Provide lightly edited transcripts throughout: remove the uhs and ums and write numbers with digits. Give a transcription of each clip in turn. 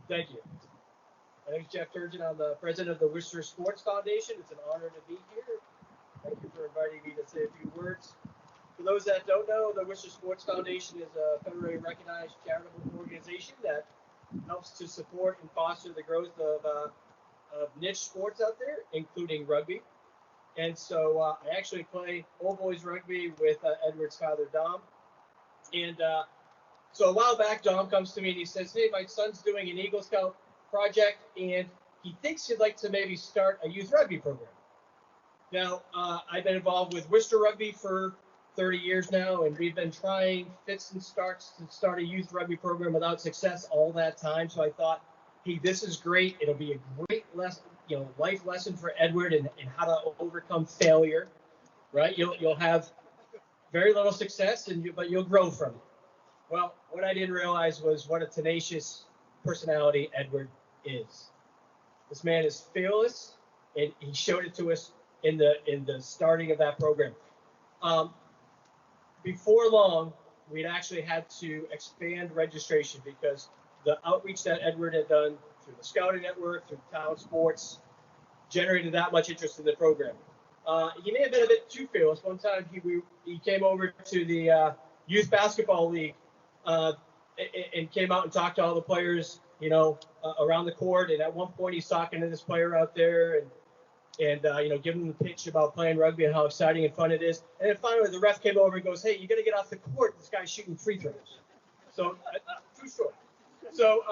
Thank you. My name is Jeff Turgeon. I'm the president of the Worcester Sports Foundation. It's an honor to be here. Thank you for inviting me to say a few words. For those that don't know, the Worcester Sports Foundation is a federally recognized charitable organization that helps to support and foster the growth of niche sports out there, including rugby. And so I actually play old boys rugby with Edward's father, Dom. And so a while back, Dom comes to me and he says, hey, my son's doing an Eagle Scout project, and he thinks he'd like to maybe start a youth rugby program. Now, I've been involved with Worcester Rugby for 30 years now, and we've been trying fits and starts to start a youth rugby program without success all that time. So I thought, hey, this is great. It'll be a great lesson, life lesson for Edward and how to overcome failure, right? You'll have very little success, but you'll grow from it. Well, what I didn't realize was what a tenacious personality Edward is. This man is fearless, and he showed it to us in the starting of that program. Before long, we'd actually had to expand registration because the outreach that Edward had done through the Scouting Network, through town sports, generated that much interest in the program. He may have been a bit too fearless. One time he came over to the Youth Basketball League and came out and talked to all the players, around the court. And at one point, he's talking to this player out there and giving him the pitch about playing rugby and how exciting and fun it is. And then finally, the ref came over and goes, hey, you got to get off the court. This guy's shooting free throws. So, true story. So,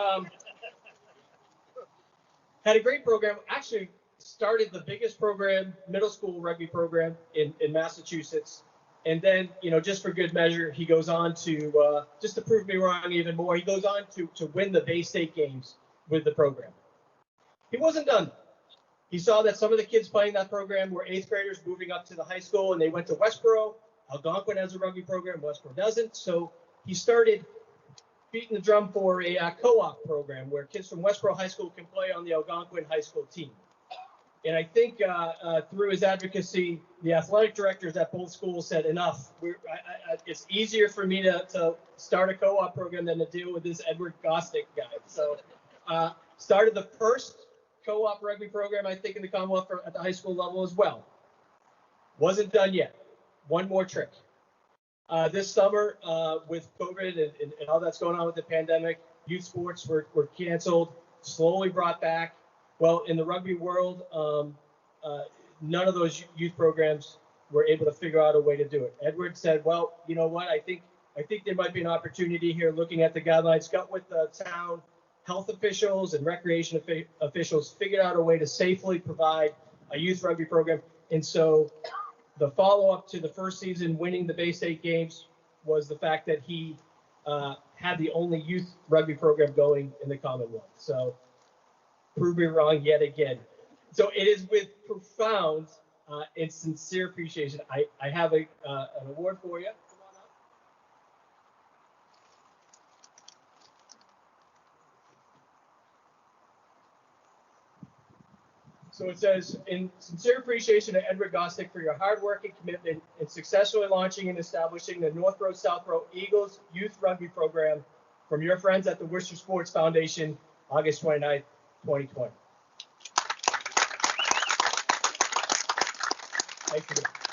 had a great program. Actually, started the biggest program, middle school rugby program in Massachusetts. And then, just for good measure, he goes on to, just to prove me wrong even more, he goes on to win the Bay State games with the program. He wasn't done. He saw that some of the kids playing that program were 8th graders moving up to the high school, and they went to Westboro. Algonquin has a rugby program, Westboro doesn't. So he started beating the drum for a co-op program where kids from Westboro High School can play on the Algonquin High School team. And I think through his advocacy, the athletic directors at both schools said, enough. It's easier for me to start a co-op program than to deal with this Edward Gostick guy. So started the first co-op rugby program, I think, in the Commonwealth at the high school level as well. Wasn't done yet. One more trick. This summer, with COVID and all that's going on with the pandemic, youth sports were canceled, slowly brought back. Well, in the rugby world, none of those youth programs were able to figure out a way to do it. Edward said, well, you know what, I think there might be an opportunity here looking at the guidelines, got with the town health officials and recreation officials, figured out a way to safely provide a youth rugby program. And so the follow-up to the first season winning the Bay State games was the fact that he had the only youth rugby program going in the Commonwealth. So prove me wrong yet again. So it is with profound and sincere appreciation. I have an award for you. Come on up. So it says, in sincere appreciation to Edward Gostick for your hard work and commitment in successfully launching and establishing the North Road South Road Eagles Youth Rugby Program from your friends at the Worcester Sports Foundation, August 29th, 2020. Thank you.